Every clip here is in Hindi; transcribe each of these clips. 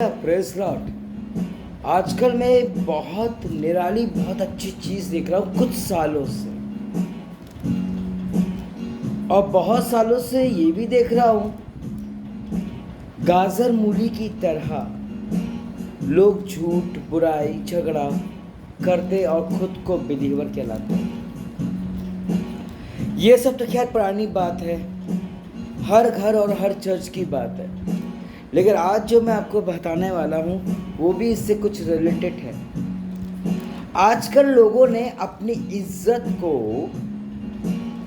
Press Lord. आजकल मैं बहुत निराली बहुत अच्छी चीज़ देख रहा हूँ कुछ सालों से, और बहुत सालों से ये भी देख रहा हूँ गाजर मूली की तरह लोग झूठ बुराई झगड़ा करते और खुद को बिलीवर कहलाते। ये सब तो खैर पुरानी बात है, हर घर और हर चर्च की बात है। लेकिन आज जो मैं आपको बताने वाला हूँ वो भी इससे कुछ रिलेटेड है। आजकल लोगों ने अपनी इज्जत को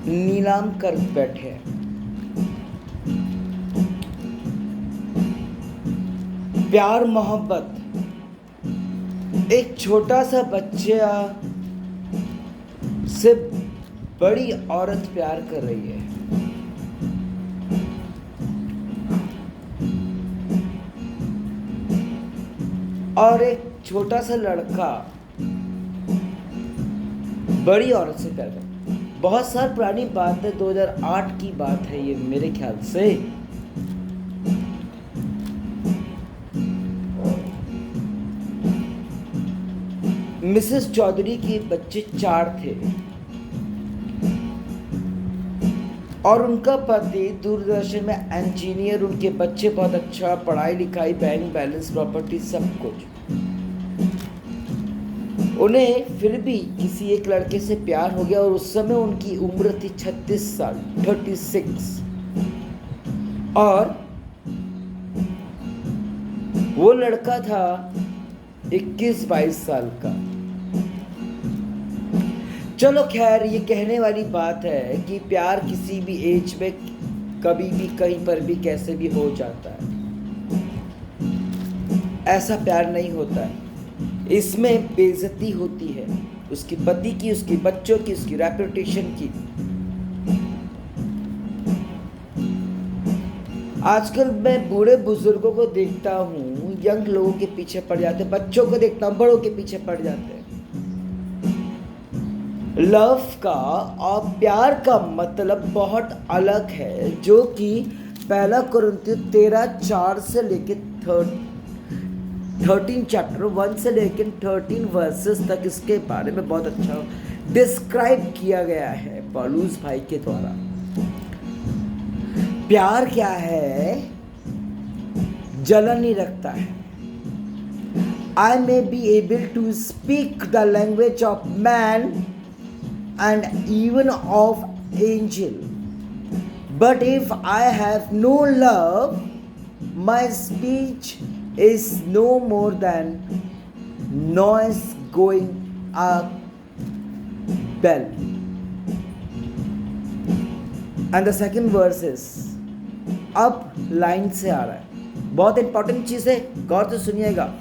नीलाम कर बैठे हैं। प्यार मोहब्बत, एक छोटा सा बच्चा से बड़ी औरत प्यार कर रही है, और एक छोटा सा लड़का बड़ी औरत से प्यार करता है। बहुत साल पुरानी बात है, 2008 की बात है ये मेरे ख्याल से। मिसेस चौधरी के बच्चे 4 थे और उनका पति दूरदर्शन में इंजीनियर। उनके बच्चे बहुत अच्छा, पढ़ाई लिखाई बैंक बैलेंस प्रॉपर्टी सब कुछ। उन्हें फिर भी किसी एक लड़के से प्यार हो गया और उस समय उनकी उम्र थी 36 साल, 36, और वो लड़का था 21-22 साल का। चलो खैर, ये कहने वाली बात है कि प्यार किसी भी एज में कभी भी कहीं पर भी कैसे भी हो जाता है। ऐसा प्यार नहीं होता है, इसमें बेइज्जती होती है उसके पति की, उसके बच्चों की, उसकी रेपुटेशन की। आजकल मैं बूढ़े बुजुर्गों को देखता हूँ, यंग लोगों के पीछे पड़ जाते, बच्चों को देखता हूँ बड़ों के पीछे पड़ जाते हैं। लव का और प्यार का मतलब बहुत अलग है, जो कि पहला कुरिन्थियों 13:4 से लेकर 13 चैप्टर 1 से लेकर 13 वर्सेस तक इसके बारे में बहुत अच्छा डिस्क्राइब किया गया है पौलुस भाई के द्वारा। प्यार क्या है? जलन नहीं रखता है। I may be able to speak the language of man and even of angel, but if I have no love, my speech is no more than noise going a bell. And the second verse is, अब लाइन से आ रहा है, बहुत इंपॉर्टेंट चीज़ है, गौर से सुनिएगा।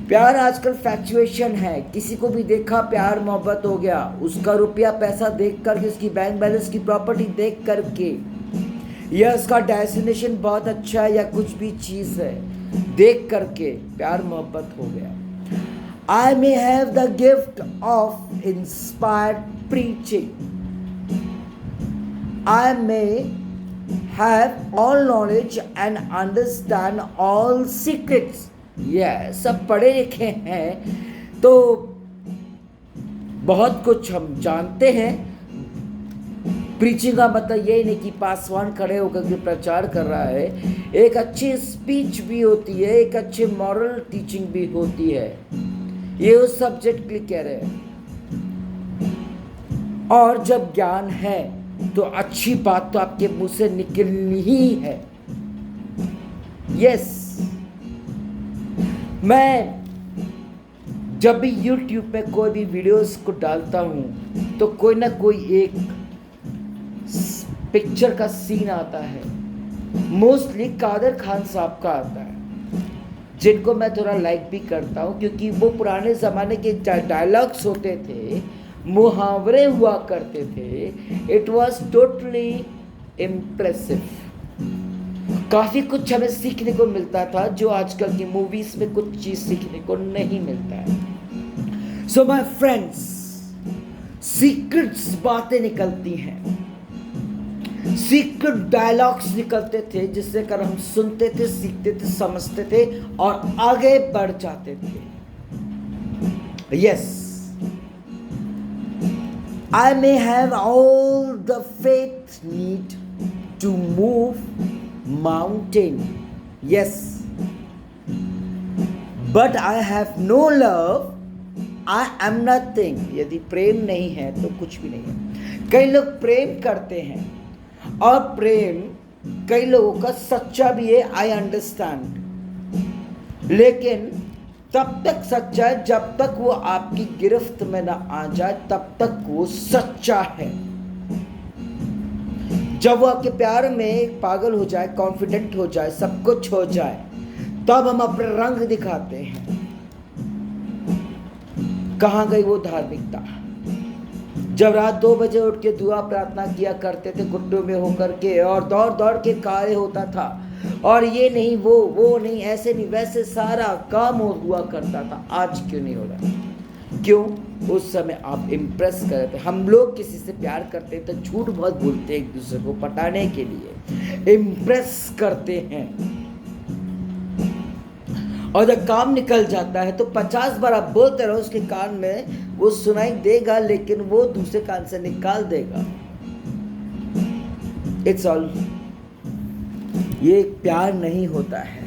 प्यार आजकल फैक्चुएशन है, किसी को भी देखा प्यार मोहब्बत हो गया, उसका रुपया पैसा देख करके, उसकी बैंक बैलेंस की प्रॉपर्टी देख करके, या उसका डेस्टिनेशन बहुत अच्छा है या कुछ भी चीज़ है देख करके प्यार मोहब्बत हो गया। I may have the gift of inspired preaching, I may have all knowledge and understand all secrets. सब पढ़े लिखे हैं तो बहुत कुछ हम जानते हैं। प्रीचिंग का मतलब यही नहीं कि पासवान खड़े होकर के प्रचार कर रहा है, एक अच्छी स्पीच भी होती है, एक अच्छी मॉरल टीचिंग भी होती है। ये उस सब्जेक्ट के लिए कह रहे हैं। और जब ज्ञान है तो अच्छी बात तो आपके मुंह से निकलनी ही है। यस, मैं जब भी YouTube पे कोई भी वीडियोस को डालता हूँ तो कोई ना कोई एक पिक्चर का सीन आता है, मोस्टली कादर खान साहब का आता है, जिनको मैं थोड़ा लाइक भी करता हूँ, क्योंकि वो पुराने ज़माने के डायलॉग्स होते थे, मुहावरे हुआ करते थे। It was totally impressive. काफ़ी कुछ हमें सीखने को मिलता था जो आजकल की मूवीज़ में कुछ चीज़ सीखने को नहीं मिलता है। सो माय फ्रेंड्स, सीक्रेट्स बातें निकलती हैं। सीक्रेट डायलॉग्स निकलते थे जिससे कर हम सुनते थे, सीखते थे, समझते थे और आगे बढ़ जाते थे। Yes, I may have all the faith need to move mountain. Yes, but I have no love. I am nothing. यदि प्रेम नहीं है तो कुछ भी नहीं है। कई लोग प्रेम करते हैं और प्रेम कई लोगों का सच्चा भी है, I understand, लेकिन तब तक सच्चा है जब तक वो आपकी गिरफ्त में ना आ जाए, तब तक वो सच्चा है। जब वो आपके प्यार में पागल हो जाए, कॉन्फिडेंट हो जाए, सब कुछ हो जाए, तब हम अपने रंग दिखाते हैं। कहां गई वो धार्मिकता? जब रात 2 बजे उठ के दुआ प्रार्थना किया करते थे घुटनों में होकर के, और दौड़ दौड़ के कार्य होता था, और ये नहीं वो नहीं, ऐसे नहीं वैसे, सारा काम हुआ करता था। आज क्यों नहीं हो रहा? क्यों? उस समय आप इम्प्रेस कर रहे थे। हम लोग किसी से प्यार करते हैं तो झूठ बहुत बोलते हैं एक दूसरे को पटाने के लिए, इम्प्रेस करते हैं, और जब काम निकल जाता है तो 50 बार आप बोलते रहो उसके कान में, वो सुनाई देगा लेकिन वो दूसरे कान से निकाल देगा। It's all. ये प्यार नहीं होता है।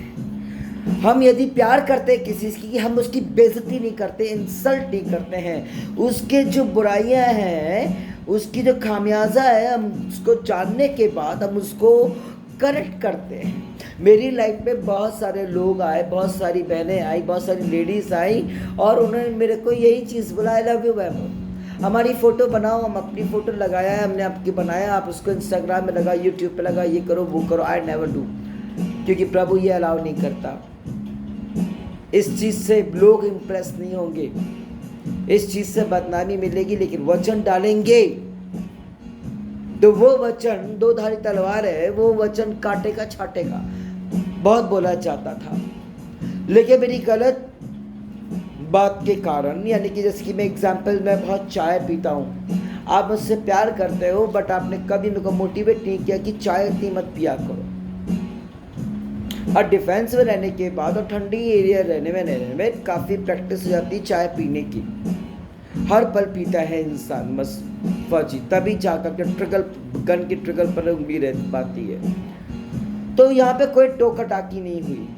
हम यदि प्यार करते हैं किसी की, हम उसकी बेइज्जती नहीं करते, इंसल्ट नहीं करते हैं, उसके जो बुराइयां हैं, उसकी जो खामियाजा है, हम उसको जानने के बाद हम उसको करेक्ट करते हैं। मेरी लाइफ में बहुत सारे लोग आए, बहुत सारी बहनें आई, बहुत सारी लेडीज़ आई, और उन्होंने मेरे को यही चीज़ बोला, आई लव यू मैम, हमारी फ़ोटो बनाओ। हम अपनी फ़ोटो लगाया है, हमने आपकी बनाया, आप उसको इंस्टाग्राम में लगा, यूट्यूब पे लगा, ये करो वो करो। आई नेवर डू, क्योंकि प्रभु ये अलाउ नहीं करता। इस चीज़ से लोग इम्प्रेस नहीं होंगे, इस चीज़ से बदनामी मिलेगी, लेकिन वचन डालेंगे तो वो वचन 2 धारी तलवार है, वो वचन काटेगा छाटेगा। बहुत बोला जाता था, लेकिन मेरी गलत बात के कारण, यानी कि जैसे कि मैं एग्जाम्पल, मैं बहुत चाय पीता हूँ, आप मुझसे प्यार करते हो, बट आपने कभी मेरे को मोटिवेट नहीं किया कि चाय इतनी मत पिया करो। और डिफेंस में रहने के बाद और ठंडी एरिया रहने में काफ़ी प्रैक्टिस हो जाती है चाय पीने की। हर पल पीता है इंसान बस फौजी, तभी जाकर के ट्रिगल, गन की ट्रिगल पर उंगली रह पाती है। तो यहाँ पे कोई टोका टाकी नहीं हुई,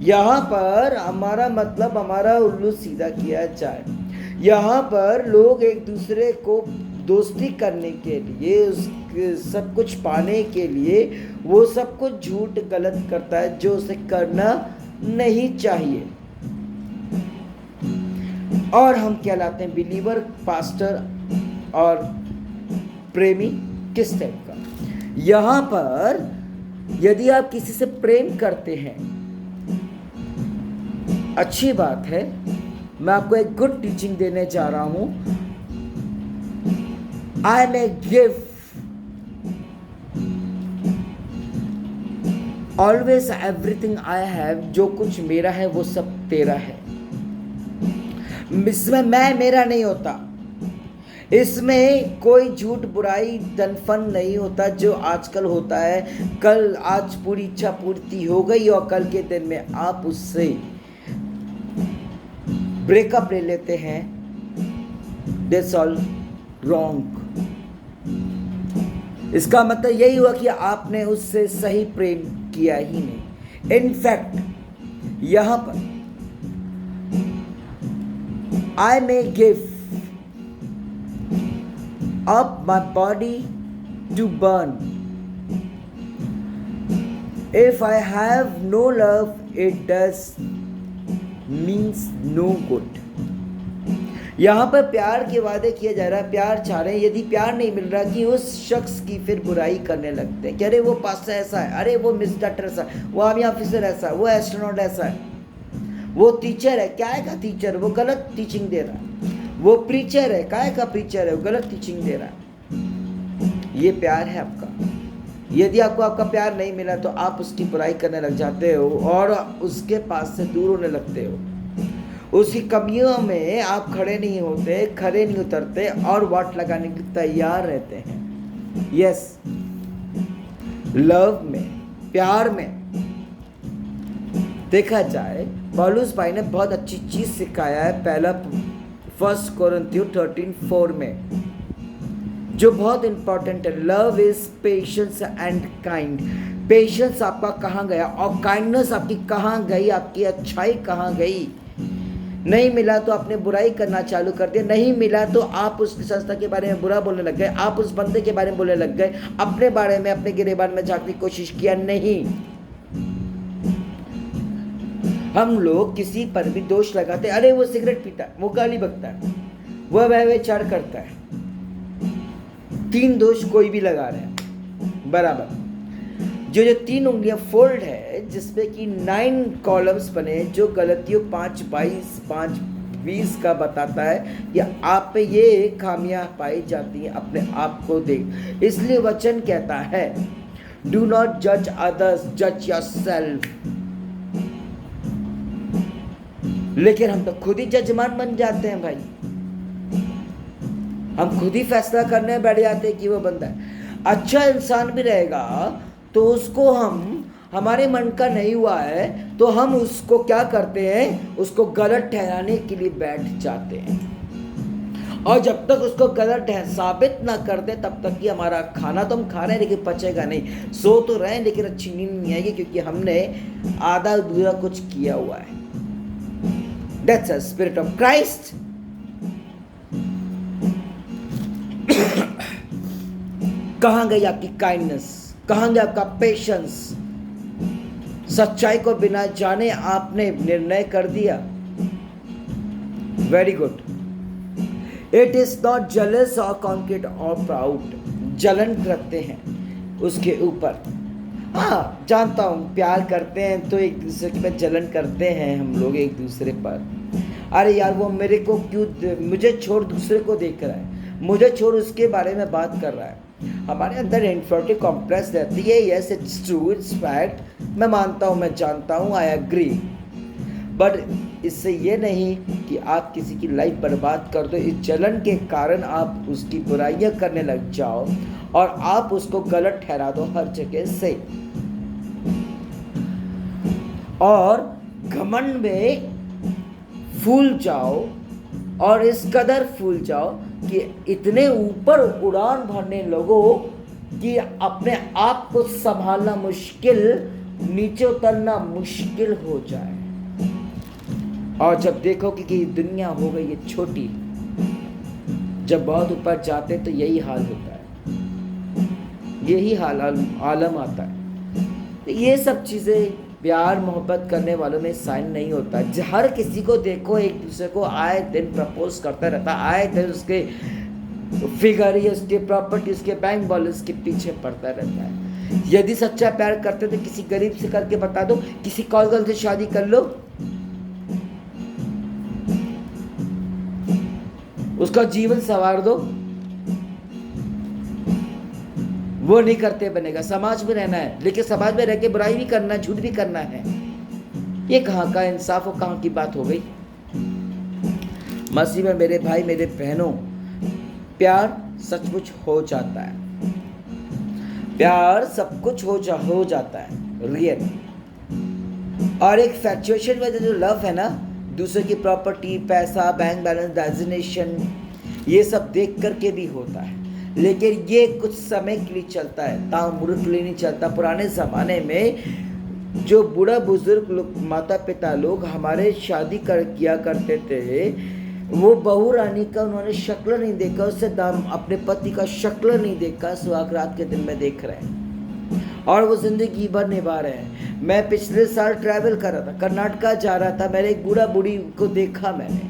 यहाँ पर हमारा मतलब हमारा उल्लू सीधा किया जाए। यहाँ पर लोग एक दूसरे को दोस्ती करने के लिए, उस सब कुछ पाने के लिए, वो सब कुछ झूठ गलत करता है जो उसे करना नहीं चाहिए। और हम कहलाते हैं बिलीवर, पास्टर और प्रेमी किस टाइप का। यहाँ पर यदि आप किसी से प्रेम करते हैं, अच्छी बात है, मैं आपको एक गुड टीचिंग देने जा रहा हूं। I may give always everything I have, जो कुछ मेरा है वो सब तेरा है। इसमें मैं मेरा नहीं होता, इसमें कोई झूठ बुराई दनफन नहीं होता जो आजकल होता है। कल आज पूरी इच्छा पूर्ति हो गई और कल के दिन में आप उससे ब्रेकअप ले लेते हैं। That's all wrong. इसका मतलब यही हुआ कि आपने उससे सही प्रेम किया ही नहीं। इनफैक्ट यहां पर I may give up my body to burn. If I have no love, it does means no good. यहाँ पर प्यार के वादे किया जा रहा है, प्यार चाह रहे हैं, यदि प्यार नहीं मिल रहा कि उस शख्स की फिर बुराई करने लगते हैं कि अरे वो पास्टर ऐसा है, अरे वो मिस डॉक्टर ऐसा है, वो आर्मी ऑफिसर ऐसा है, वो एस्ट्रोनॉट ऐसा है, वो टीचर है, क्या है का टीचर, वो गलत टीचिंग दे रहा है, वो प्रीचर है, क्या है का प्रीचर है, वो गलत टीचिंग दे रहा है। ये प्यार है आपका? यदि आपको आपका प्यार नहीं मिला तो आप उसकी बुराई करने लग जाते हो और उसके पास से दूर होने लगते हो। उसकी कमियों में आप खड़े नहीं होते, खड़े नहीं उतरते और वाट लगाने के तैयार रहते हैं। यस, लव में, प्यार में देखा जाए, पौलुस भाई ने बहुत अच्छी चीज सिखाया है पहला 1 कोरिन्थियों 13:4 में, जो बहुत इंपॉर्टेंट है। Love is patience and kind. Patience आपका कहाँ गया और काइंडनेस आपकी कहाँ गई, आपकी अच्छाई कहाँ गई। नहीं मिला तो आपने बुराई करना चालू कर दिया, नहीं मिला तो आप उस संस्था के बारे में बुरा बोलने लग गए, आप उस बंदे के बारे में बोलने लग गए, अपने बारे में, अपने गिरेबान में झांकने की कोशिश किया। नहीं, हम लोग किसी पर भी दोष लगाते, अरे वो सिगरेट पीता है, वो गाली बकता है, वह व्यभिचार करता है, 3 दोष कोई भी लगा रहे हैं बराबर। जो 3 उंगलियां फोल्ड है जिसपे कि 9 कॉलम्स बने, जो गलतियों 5:22 5:20 का बताता है कि आप पे ये खामियां पाई जाती हैं, अपने आप को देख। इसलिए वचन कहता है डू नॉट जज अदर्स, जज योरसेल्फ। लेकिन हम तो खुद ही जजमान बन जाते हैं भाई, हम खुद ही फैसला करने बैठ जाते हैं कि वो बंदा है अच्छा इंसान भी रहेगा तो उसको हमारे मन का नहीं हुआ है तो हम उसको क्या करते हैं, उसको गलत ठहराने के लिए बैठ जाते हैं। और जब तक उसको गलत साबित ना कर दे तब तक कि हमारा खाना तो हम खा रहे हैं लेकिन पचेगा नहीं, सो तो रहे हैं लेकिन अच्छी नींद नहीं आएगी क्योंकि हमने आधा अधूरा कुछ किया हुआ है। That's a spirit of Christ. कहाँ गई आपकी काइंडनेस, कहाँ गया आपका पेशेंस। सच्चाई को बिना जाने आपने निर्णय कर दिया, very good. It is not jealous और कॉन्क्रीट और प्राउड। जलन करते हैं उसके ऊपर, हाँ जानता हूँ प्यार करते हैं तो एक दूसरे पे जलन करते हैं हम लोग एक दूसरे पर। अरे यार वो मेरे को क्यों, मुझे छोड़ दूसरे को देख रहा है, मुझे छोड़ उसके बारे में बात कर रहा है। हमारे अंदर इन्फीरियरिटी कॉम्प्लेक्स रहती है। Yes it's true, it's fact, मैं मानता हूँ, मैं जानता हूँ, आई एग्री। बट इससे ये नहीं कि आप किसी की लाइफ बर्बाद कर दो। इस जलन के कारण आप उसकी बुराइयां करने लग जाओ और आप उसको गलत ठहरा दो हर जगह से, और घमंड में फूल जाओ और इस कदर फूल जाओ कि इतने ऊपर उड़ान भरने लगो कि अपने आप को संभालना मुश्किल, नीचे उतरना मुश्किल हो जाए। और जब देखो कि दुनिया हो गई है छोटी, जब बहुत ऊपर जाते तो यही हाल होता है, यही हाल आलम आता है। तो ये सब चीज़ें प्यार मोहब्बत करने वालों में साइन नहीं होता। हर किसी को देखो एक दूसरे को आए दिन प्रपोज करता रहता, आए दिन उसके फिगर या उसके प्रॉपर्टी, उसके बैंक बैलेंस के पीछे पड़ता रहता है। यदि सच्चा प्यार करते तो किसी गरीब से करके बता दो, किसी कॉल गर्ल से शादी कर लो, उसका जीवन संवार दो। वो नहीं करते बनेगा। समाज में रहना है लेकिन समाज में रह के बुराई भी करना है, झूठ भी करना है। ये कहाँ का इंसाफ और कहाँ की बात हो गई। मसीह में मेरे भाई मेरे बहनों, प्यार सचमुच हो जाता है, प्यार सब कुछ हो जाता है रियल। और एक फैक्चुएशन में जो लव है ना, दूसरे की प्रॉपर्टी, पैसा, बैंक बैलेंस, डेजिग्नेशन, ये सब देख करके भी होता है, लेकिन ये कुछ समय के लिए चलता है, ताउम्र के लिए नहीं चलता। पुराने ज़माने में जो बूढ़ा बुजुर्ग लोग, माता पिता लोग हमारे शादी किया करते थे, वो बहू रानी का उन्होंने शक्ल नहीं देखा, उससे अपने पति का शक्ल नहीं देखा, सुहागरात के दिन में देख रहे हैं और वो ज़िंदगी भर निभा रहे हैं। मैं पिछले साल ट्रैवल कर रहा था, कर्नाटका जा रहा था, मैंने एक बूढ़ा बूढ़ी को देखा, मैंने,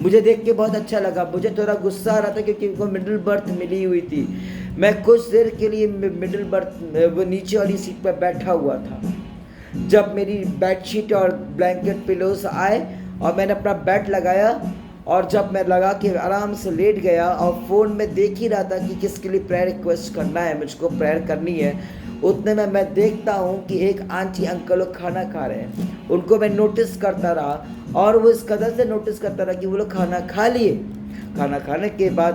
मुझे देख के बहुत अच्छा लगा। मुझे थोड़ा गुस्सा आ रहा था क्योंकि उनको मिडिल बर्थ मिली हुई थी। मैं कुछ देर के लिए मिडिल बर्थ, वो नीचे वाली सीट पर बैठा हुआ था। जब मेरी बेडशीट और ब्लैंकेट पिलोस आए और मैंने अपना बेड लगाया, और जब मैं लगा के आराम से लेट गया और फ़ोन में देख ही रहा था कि किसके लिए प्रेयर रिक्वेस्ट करना है, मुझको प्रेयर करनी है, उतने में मैं देखता हूँ कि एक आंटी अंकल लोग खाना खा रहे हैं। उनको मैं नोटिस करता रहा और वो इस कदर से नोटिस करता रहा कि वो लोग खाना खा लिए खाना खाने के बाद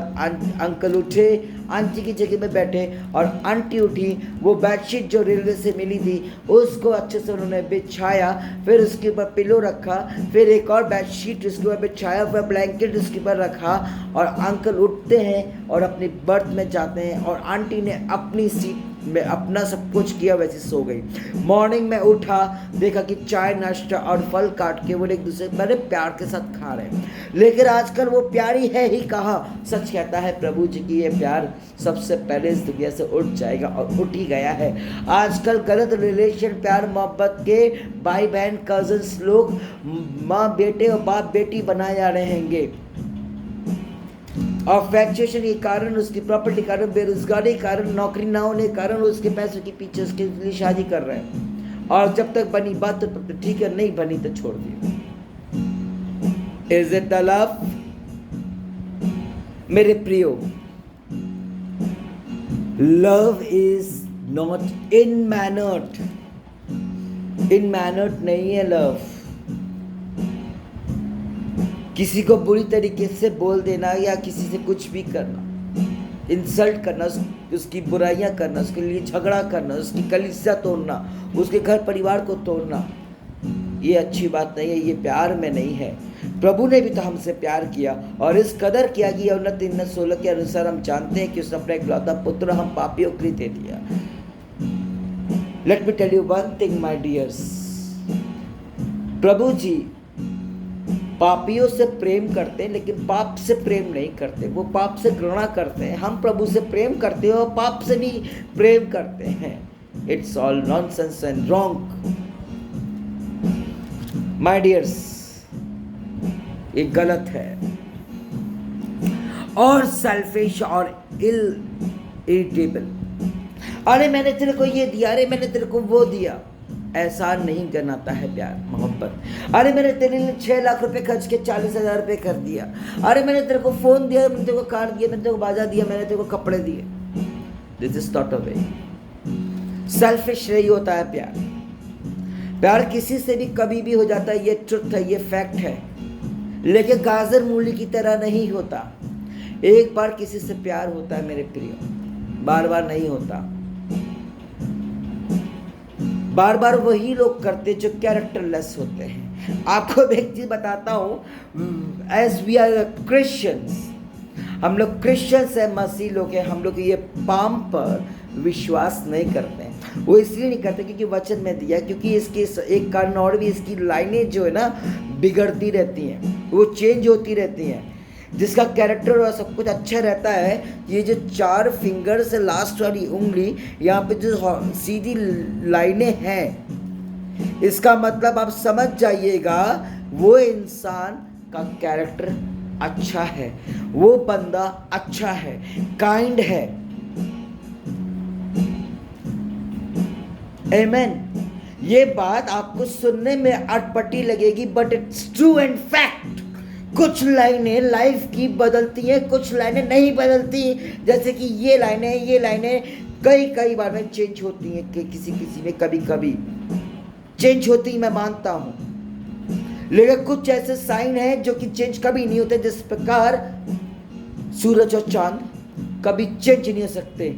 अंकल उठे, आंटी की जगह में बैठे और आंटी उठी। वो बेडशीट जो रेलवे से मिली थी उसको अच्छे से उन्होंने बिछाया, फिर उसके ऊपर पिलो रखा, फिर एक और बेडशीट उसके ऊपर बिछाया, फिर ब्लैंकेट उसके ऊपर रखा और अंकल उठते हैं और अपनी बर्थ में जाते हैं और आंटी ने अपनी सीट में अपना सब कुछ किया, वैसे सो गई। मॉर्निंग में उठा, देखा कि चाय नाश्ता और फल काट के वो एक दूसरे बड़े प्यार के साथ खा रहे हैं। लेकिन आजकल वो प्यारी है ही कहाँ। सच कहता है प्रभु जी की ये प्यार सबसे पहले इस दुनिया से उठ जाएगा और उठ ही गया है। आजकल गलत रिलेशन, प्यार मोहब्बत के भाई बहन कजन्स लोग माँ बेटे और बाप बेटी बनाए जा रहे हैं और फ्रैक्चुएशन के कारण, उसकी प्रॉपर्टी के कारण, बेरोजगारी के कारण, नौकरी ना होने के कारण उसके पैसों के पीछे उसके लिए शादी कर रहे हैं। और जब तक बनी बात तो ठीक है, नहीं बनी तो छोड़ दिए। Is it the love? मेरे प्रियो, लव इज नॉट इनमैनर्ड। इनमैनर्ड नहीं है लव। किसी को बुरी तरीके से बोल देना या किसी से कुछ भी करना, इंसल्ट करना, उसकी बुराइयां करना, उसके लिए झगड़ा करना, उसकी कलीसिया तोड़ना, उसके घर परिवार को तोड़ना, ये अच्छी बात नहीं है, ये प्यार में नहीं है। प्रभु ने भी तो हमसे प्यार किया और इस कदर किया कि उन्नत 3:16 के अनुसार हम जानते हैं कि उसने अपना इकलौता पुत्र हम पापियों के लिए दे दिया। Let me tell you one thing my dears, प्रभु जी पापियों से प्रेम करते हैं लेकिन पाप से प्रेम नहीं करते। वो पाप से घृणा करते हैं। हम प्रभु से प्रेम करते हैं और पाप से भी प्रेम करते हैं। It's all nonsense and wrong my dears, ये गलत है और सेल्फिश और इरिटेबल। अरे मैंने तेरे को ये दिया, अरे मैंने तेरे को वो दिया। ऐसा नहीं करनाता है प्यार मोहब्बत। अरे मैंने तेरे लिए 6 लाख रुपए खर्च के 40,000 रुपये कर दिया। अरे मैंने तेरे को फोन दिया, मैंने तेरे को कार दिया, मैंने तेरे को बाजा दिया, मैंने तेरे को कपड़े दिए। This is not a way. Selfish नहीं होता है प्यार। प्यार किसी से भी कभी भी हो जाता है, ये ट्रुथ है, ये फैक्ट है, लेकिन गाजर मूली की तरह नहीं होता। एक बार किसी से प्यार होता है मेरे प्रियो, बार बार नहीं होता। बार बार वही लोग करते जो कैरेक्टरलेस होते हैं। आपको एक चीज बताता हूँ, एज वी आर क्रिश्चियंस, हम लोग क्रिश्चियंस है, मसीह लोग हैं, हम लोग ये पाम पर विश्वास नहीं करते हैं। वो इसलिए नहीं करते क्योंकि वचन में दिया, क्योंकि इसके एक कारण और भी, इसकी लाइनें जो है ना बिगड़ती रहती हैं, वो चेंज होती रहती हैं। जिसका कैरेक्टर और सब कुछ अच्छा रहता है, ये जो 4 फिंगर से लास्ट वाली उंगली, यहाँ पे जो सीधी लाइनें हैं, इसका मतलब आप समझ जाइएगा वो इंसान का कैरेक्टर अच्छा है, वो बंदा अच्छा है, काइंड है। आमेन। ये बात आपको सुनने में अटपटी लगेगी, but it's true and fact. कुछ लाइनें लाइफ की बदलती हैं, कुछ लाइनें नहीं बदलती। जैसे कि ये लाइनें कई बार में चेंज होती हैं, कि किसी में कभी कभी चेंज होती, मैं मानता हूँ, लेकिन कुछ ऐसे साइन हैं जो कि चेंज कभी नहीं होते। जिस प्रकार सूरज और चांद कभी चेंज नहीं हो सकते,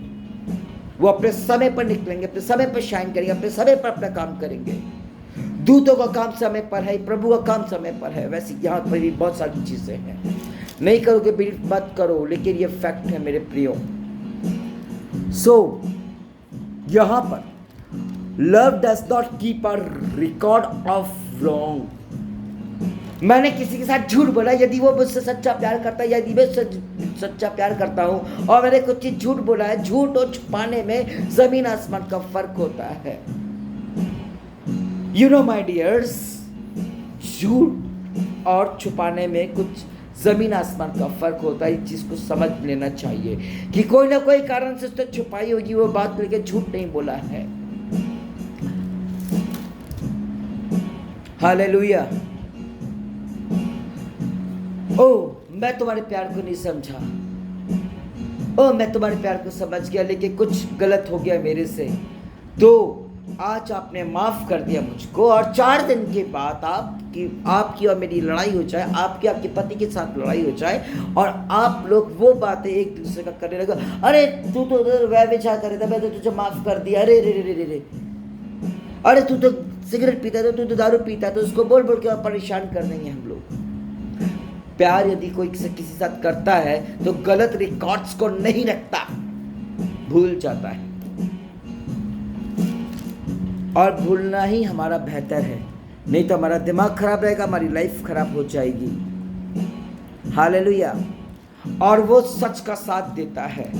वो अपने समय पर निकलेंगे, अपने समय पर शाइन करेंगे, अपने समय पर अपना काम करेंगे। दूतों का काम समय पर है, प्रभु का काम समय पर है। वैसे यहाँ पर भी बहुत सारी चीजें हैं, नहीं करोगे बिलीव मत करो, लेकिन ये फैक्ट है मेरे प्रियो। सो यहाँ पर love does not keep a record of wrong. मैंने किसी के साथ झूठ बोला, यदि वो मुझसे सच्चा प्यार करता है, यदि मैं सच्चा प्यार करता हूँ और मैंने कुछ चीज झूठ बोला है, झूठ और छुपाने में जमीन आसमान का फर्क होता है। यू नो माय डियर्स, झूठ और छुपाने में कुछ जमीन आसमान का फर्क होता है। इस चीज को समझ लेना चाहिए कि कोई ना कोई कारण से उसने छुपाई होगी वो बात, लेके झूठ नहीं बोला है। हालेलुया। ओ मैं तुम्हारे प्यार को नहीं समझा, ओ मैं तुम्हारे प्यार को समझ गया लेकिन कुछ गलत हो गया मेरे से, तो आज आपने माफ़ कर दिया मुझको, और 4 दिन के बाद आपकी और मेरी लड़ाई हो जाए, आपके पति के साथ लड़ाई हो जाए, और आप लोग वो बातें एक दूसरे का करने लगे, अरे तू तो व्यभिचार कर रहा था, मैं तो तुझे माफ़ कर दिया, अरे रे रे रे रे, अरे तू तो सिगरेट पीता था, तू तो दारू पीता, तो उसको बोल बोल के और परेशान कर देंगे हम लोग। प्यार यदि कोई किसी साथ करता है तो गलत रिकॉर्ड्स को नहीं रखता, भूल जाता है, और भूलना ही हमारा बेहतर है, नहीं तो हमारा दिमाग खराब रहेगा, हमारी लाइफ खराब हो जाएगी। हालेलुया। और वो सच का साथ देता है।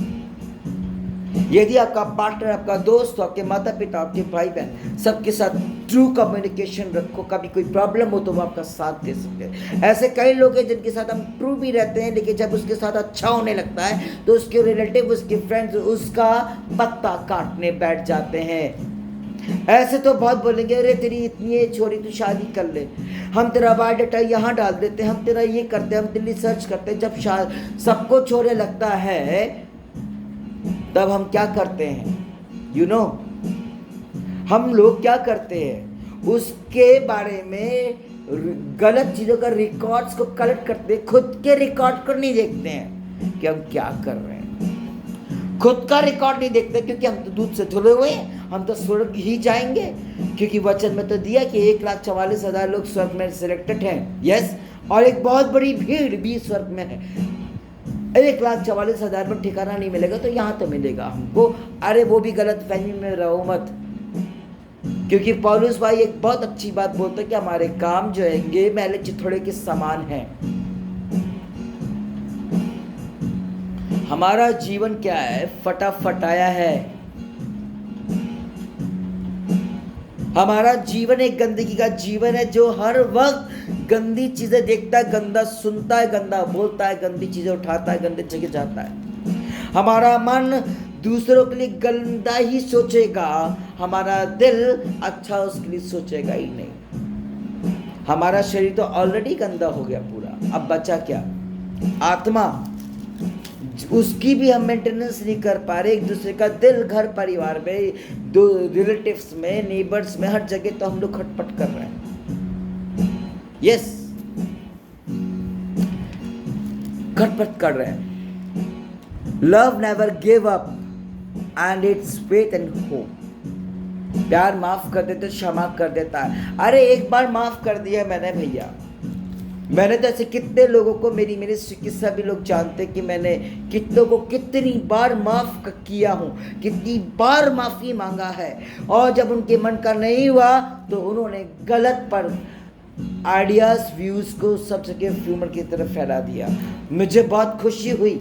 यदि आपका पार्टनर, आपका दोस्त, आपके माता पिता, आपके भाई बहन, सबके साथ ट्रू कम्युनिकेशन रखो, कभी कोई प्रॉब्लम हो तो वो आपका साथ दे सकते हैं। ऐसे कई लोग हैं जिनके साथ हम ट्रू भी रहते हैं, लेकिन जब उसके साथ अच्छा होने लगता है तो उसके रिलेटिव, उसके फ्रेंड्स उसका पत्ता काटने बैठ जाते हैं। ऐसे तो बहुत बोलेंगे, अरे तेरी इतनी है छोरी, तू शादी कर ले, हम तेरा बायोडाटा यहाँ डाल देते हैं, हम तेरा ये करते हैं, हम दिल्ली सर्च करते हैं। जब सबको छोड़ने लगता है तब हम क्या करते हैं? यू नो, हम लोग क्या करते हैं? उसके बारे में गलत चीज़ों का रिकॉर्ड्स को कलेक्ट करते हैं, खुद के रिकॉर्ड को नहीं देखते हैं कि हम क्या कर रहे हैं। खुद का रिकॉर्ड नहीं देखते, क्योंकि हम तो दूध से धुले हुए हैं, हम तो स्वर्ग ही जाएंगे, क्योंकि वचन में तो दिया कि 1,44,000 लोग स्वर्ग में सिलेक्टेड हैं। यस, और एक बहुत बड़ी भीड़ भी स्वर्ग में है। 1,44,000 में ठिकाना नहीं मिलेगा तो यहाँ तो मिलेगा हमको। अरे वो भी गलत फहमी में रहो मत, क्योंकि पौलुस भाई एक बहुत अच्छी बात बोलते हैं कि हमारे काम जो है मैले चिथड़े के समान हैं। हमारा जीवन क्या है? फटाफटाया है। हमारा जीवन एक गंदगी का जीवन है, जो हर वक्त गंदी चीजें देखता है, गंदा सुनता है, गंदा बोलता है, गंदी चीजें उठाता है, गंदे जगह जाता है। हमारा मन दूसरों के लिए गंदा ही सोचेगा, हमारा दिल अच्छा उसके लिए सोचेगा ही नहीं। हमारा शरीर तो ऑलरेडी गंदा हो गया पूरा, अब बचा क्या? आत्मा, उसकी भी हम मेंटेनेंस नहीं कर पा रहे। एक दूसरे का दिल, घर परिवार में, दो रिलेटिव्स में, नेबर्स में, हर जगह तो हम लोग खटपट कर रहे हैं। यस, खटपट कर रहे हैं। Love never give up and it's faith and hope. प्यार माफ कर देता है, क्षमा कर देता है। अरे एक बार माफ कर दिया मैंने भैया, मैंने तो ऐसे कितने लोगों को, मेरी किस्सा भी लोग जानते कि मैंने कितनों को कितनी बार माफ किया हूँ, कितनी बार माफ़ी मांगा है, और जब उनके मन का नहीं हुआ तो उन्होंने गलत पर आइडियाज़, व्यूज़ को सब जगह ह्यूमर की तरफ फैला दिया। मुझे बहुत खुशी हुई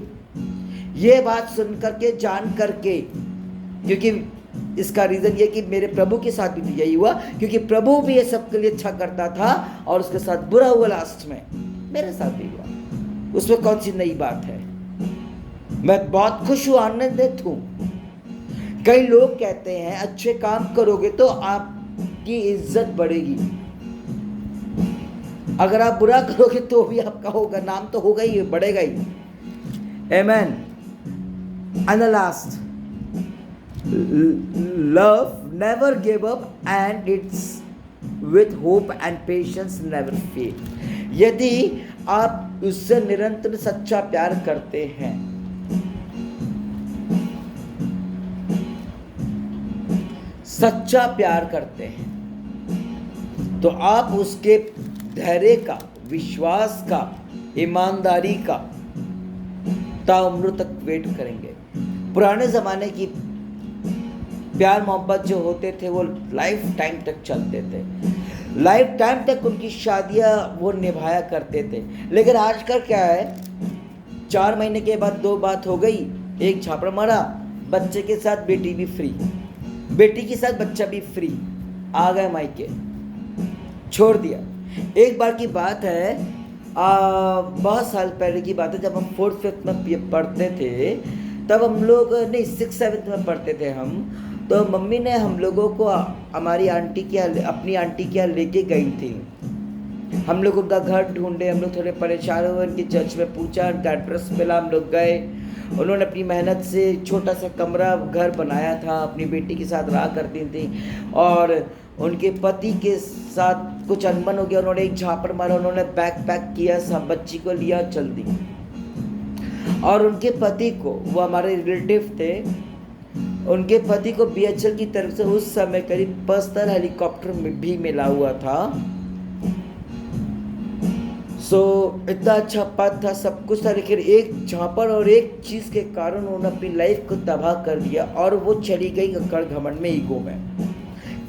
ये बात सुन करके, जान करके, क्योंकि इसका रीज़न ये कि मेरे प्रभु के साथ भी यही हुआ, क्योंकि प्रभु भी ये सबके लिए अच्छा करता था और उसके साथ बुरा हुआ लास्ट में, मेरे साथ भी हुआ। उसमें कौन सी नई बात है? मैं बहुत खुश हूँ, आनंदित हूँ। कई लोग कहते हैं अच्छे काम करोगे तो आपकी इज्जत बढ़ेगी, अगर आप बुरा करोगे तो भी आपका होगा, नाम तो होगा ही, बढ़ेगा ही। Amen. And the last, love never give up and it's with hope and patience never fail। यदि आप उससे निरंतर सच्चा प्यार करते हैं, सच्चा प्यार करते हैं, तो आप उसके धैर्य का, विश्वास का, ईमानदारी का ताउम्र तक वेट करेंगे। पुराने ज़माने की प्यार मोहब्बत जो होते थे वो लाइफ टाइम तक चलते थे, लाइफ टाइम तक उनकी शादियाँ वो निभाया करते थे। लेकिन आजकल क्या है, 4 महीने के बाद 2 बात हो गई, एक झापड़ मारा, बच्चे के साथ बेटी भी फ्री, बेटी के साथ बच्चा भी फ्री, आ गए मायके, छोड़ दिया। एक बार की बात है, बहुत साल पहले की बात है, जब हम 4th 5th में पढ़ते थे, तब हम लोग, नहीं 6th 7th में पढ़ते थे हम, तो मम्मी ने हम लोगों को हमारी आंटी के यहाँ, अपनी आंटी के यहाँ लेके गई थी। हम लोग उनका घर ढूंढे, हम लोग थोड़े परेशान हुए, उनकी चर्च में पूछा, उनका एड्रेस मिला, हम लोग गए उन्होंने अपनी मेहनत से छोटा सा कमरा घर बनाया था, अपनी बेटी के साथ रहा करती थी, और उनके पति के साथ कुछ अनबन हो गया, उन्होंने एक झापड़ मारा, उन्होंने बैग पैक किया, सब बच्ची को लिया, चल दी। और उनके पति को, वो हमारे रिलेटिव थे, उनके पति को बीएचएल की तरफ से उस समय करीब पर्सनल हेलीकॉप्टर में भी मिला हुआ था। इतना अच्छा पद था, सब कुछ था, लेकिन एक झापड़ और एक चीज़ के कारण उन्होंने अपनी लाइफ को तबाह कर दिया, और वो चली गई अक्कड़ घमंड में, ईगो में।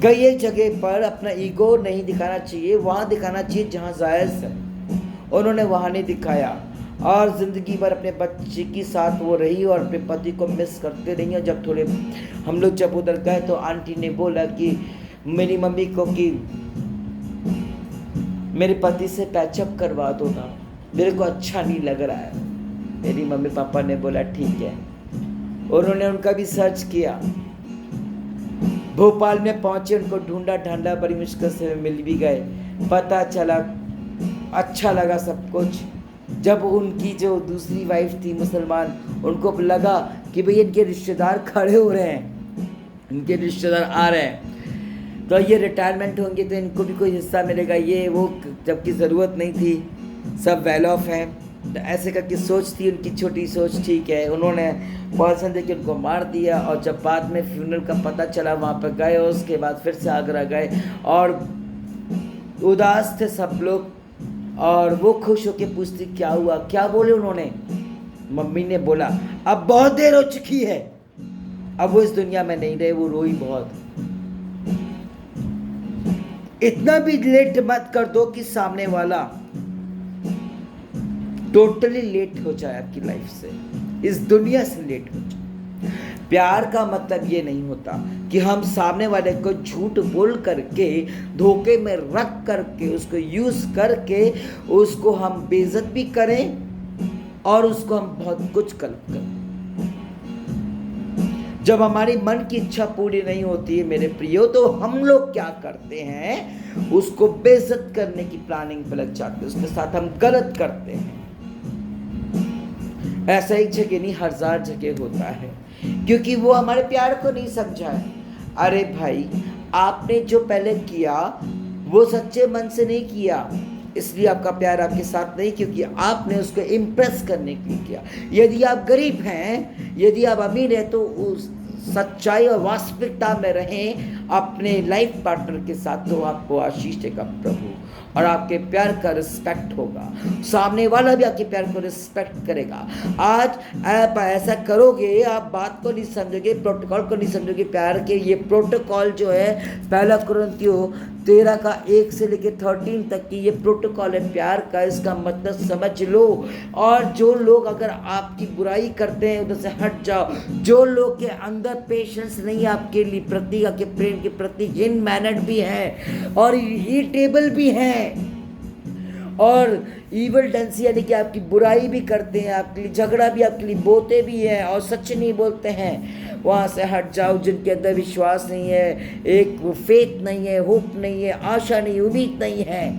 कई एक जगह पर अपना ईगो नहीं दिखाना चाहिए, वहाँ दिखाना चाहिए जहाँ जायज़ है। उन्होंने वहाँ नहीं दिखाया, और ज़िंदगी भर अपने बच्चे के साथ वो रही और अपने पति को मिस करते रही। और जब थोड़े हम लोग जब उधर गए तो आंटी ने बोला कि मेरी मम्मी को कि मेरे पति से पैचअप करवा दो ना, मेरे को अच्छा नहीं लग रहा है। मेरी मम्मी पापा ने बोला ठीक है। उन्होंने उनका भी सर्च किया, भोपाल में पहुंचे, उनको ढूंढा ढांढा, बड़ी मुश्किल से मिल भी गए। पता चला, अच्छा लगा सब कुछ। जब उनकी जो दूसरी वाइफ थी मुसलमान, उनको लगा कि भाई इनके रिश्तेदार खड़े हो रहे हैं, इनके रिश्तेदार आ रहे हैं, तो ये रिटायरमेंट होंगे तो इनको भी कोई हिस्सा मिलेगा, ये वो, जबकि ज़रूरत नहीं थी, सब वेल ऑफ हैं। तो ऐसे करके सोच थी उनकी, छोटी सोच, ठीक है। उन्होंने पॉइजन देके उनको मार दिया, और जब बाद में फ्यूनरल का पता चला, वहाँ पर गए, उसके बाद फिर से आगरा गए, और उदास थे सब लोग। और वो खुश होके पूछती क्या हुआ, क्या बोले उन्होंने? मम्मी ने बोला अब बहुत देर हो चुकी है, अब वो इस दुनिया में नहीं रहे। वो रोई बहुत। इतना भी लेट मत कर दो कि सामने वाला टोटली लेट हो जाए आपकी लाइफ से, इस दुनिया से लेट हो जाए। प्यार का मतलब ये नहीं होता कि हम सामने वाले को झूठ बोल करके, धोखे में रख करके, उसको यूज करके उसको हम बेइज्जत भी करें और उसको हम बहुत कुछ गलत करें। जब हमारी मन की इच्छा पूरी नहीं होती है मेरे प्रियो, तो हम लोग क्या करते हैं, उसको बेइज्जत करने की प्लानिंग पे लग जाते हैं, उसके साथ हम गलत करते हैं। ऐसा एक जगह नहीं, हजार जगह होता है, क्योंकि वो हमारे प्यार को नहीं समझा है। अरे भाई, आपने जो पहले किया वो सच्चे मन से नहीं किया, इसलिए आपका प्यार आपके साथ नहीं, क्योंकि आपने उसको इम्प्रेस करने के लिए किया। यदि आप गरीब हैं, यदि आप अमीर हैं, तो उस सच्चाई और वास्तविकता में रहें अपने लाइफ पार्टनर के साथ, तो आपको आशीष देगा प्रभु, और आपके प्यार का रिस्पेक्ट होगा, सामने वाला भी आपके प्यार को रिस्पेक्ट करेगा। आज आप ऐसा करोगे, आप बात को नहीं समझोगे, प्रोटोकॉल को नहीं समझोगे। प्यार के ये प्रोटोकॉल जो है, पहला कुरिन्थियों 13 का 1 से लेकर 13 तक की ये प्रोटोकॉल है प्यार का, इसका मतलब समझ लो। और जो लोग अगर आपकी बुराई करते हैं, उधर से हट जाओ। जो लोग के अंदर पेशेंस नहीं है आपके लिए प्रति, आपके प्रेम के प्रति, इनमैनर्ड भी है और इरिटेबल भी हैं, और ईवल टेंसी यानी कि आपकी बुराई भी करते हैं, आपके लिए झगड़ा भी, आपके लिए बोलते भी हैं और सच नहीं बोलते हैं, वहाँ से हट जाओ। जिनके अंदर विश्वास नहीं है, एक फेथ नहीं है, होप नहीं है, आशा नहीं, उम्मीद नहीं है,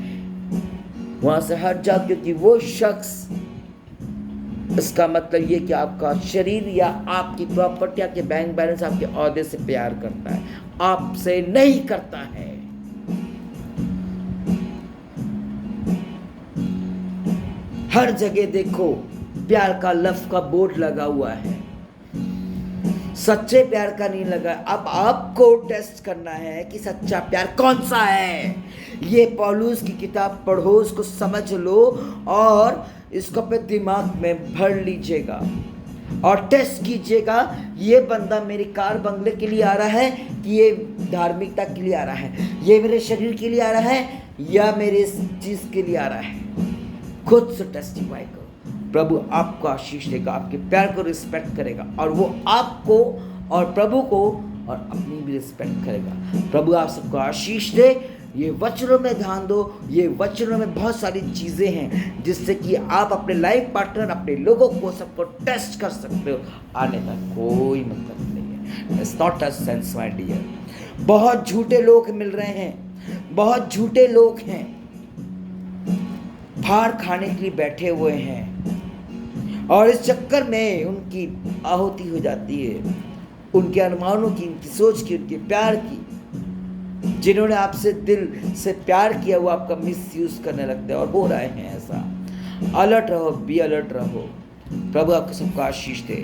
वहाँ से हट जाओ, क्योंकि वो शख्स, इसका मतलब ये कि आपका शरीर या आपकी प्रॉपर्टी, आपके बैंक बैलेंस, आपके ओहदे से प्यार करता है, आपसे नहीं करता है। हर जगह देखो प्यार का लफ्ज का बोर्ड लगा हुआ है, सच्चे प्यार का नहीं लगा। अब आपको टेस्ट करना है कि सच्चा प्यार कौन सा है। ये पौलुस की किताब पढ़ो, उसको समझ लो और इसको अपने दिमाग में भर लीजिएगा और टेस्ट कीजिएगा, ये बंदा मेरी कार बंगले के लिए आ रहा है कि ये धार्मिकता के लिए आ रहा है, ये मेरे शरीर के लिए आ रहा है या मेरे इस चीज़ के लिए आ रहा है। खुद से टेस्टिफाई करो, प्रभु आपको आशीष देगा, आपके प्यार को रिस्पेक्ट करेगा, और वो आपको और प्रभु को और अपनी भी रिस्पेक्ट करेगा। प्रभु आप सबको आशीष दे। ये वचनों में ध्यान दो, ये वचनों में बहुत सारी चीज़ें हैं जिससे कि आप अपने लाइफ पार्टनर, अपने लोगों को, सबको टेस्ट कर सकते हो। आने का कोई मतलब नहीं है, it's not a sense my dear. बहुत झूठे लोग मिल रहे हैं, बहुत झूठे लोग हैं, फाड़ खाने के लिए बैठे हुए हैं, और इस चक्कर में उनकी आहुति हो जाती है, उनके अनुमानों की, उनकी सोच की, उनके प्यार की। जिन्होंने आपसे दिल से प्यार किया वो आपका मिस यूज करने लगते हैं और हो रहे हैं ऐसा। अलर्ट रहो, बी अलर्ट रहो। प्रभु आपको सबको आशीष दे।